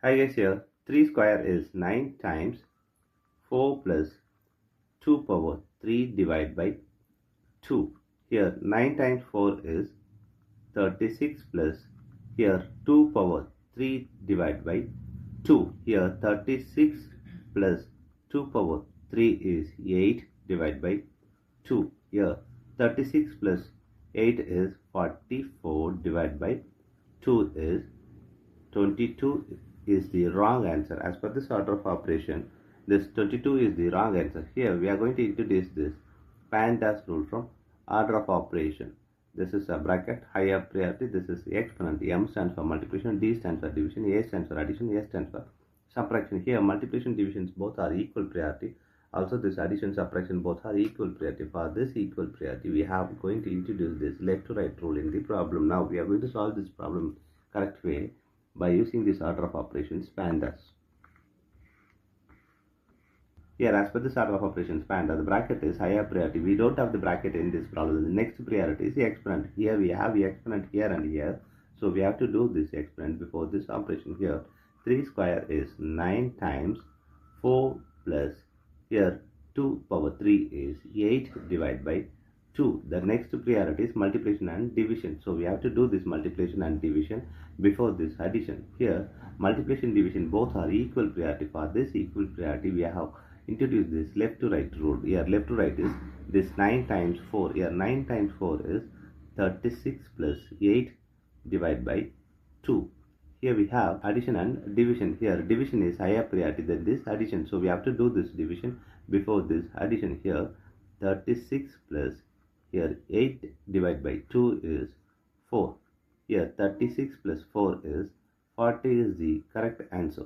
Hi guys, here 3 square is 9 times 4 plus 2 power 3 divided by 2. Here 9 times 4 is 36 plus here 2 power 3 divided by 2. Here 36 plus 2 power 3 is 8 divided by 2. Here 36 plus 8 is 44 divided by 2 is 22 is the wrong answer. As per this order of operation, this 22 is the wrong answer. Here we are going to introduce this PEMDAS rule from order of operation. This is a bracket, higher priority. This is the exponent. M stands for multiplication, D stands for division, A stands for addition, S stands for subtraction. Here multiplication, divisions both are equal priority. Also this addition, subtraction both are equal priority. For this equal priority, we have going to introduce this left to right rule in the problem. Now we are going to solve this problem correct way by using this order of operations PEMDAS. Here, as per this order of operations PEMDAS, the bracket is higher priority. We don't have the bracket in this problem. The next priority is the exponent. Here we have the exponent here and here. So we have to do this exponent before this operation. Here 3 square is 9 times 4 plus here 2 power 3 is 8 divided by 2. The next priority is multiplication and division. So we have to do this multiplication and division before this addition. Here multiplication division both are equal priority. For this equal priority, we have introduced this left to right rule. Here left to right is this 9 times 4. Here 9 times 4 is 36 plus 8 divided by 2. Here we have addition and division. Here division is higher priority than this addition. So we have to do this division before this addition. Here 36 plus here 8 divided by 2 is 4. Here 36 plus 4 is 40 is the correct answer.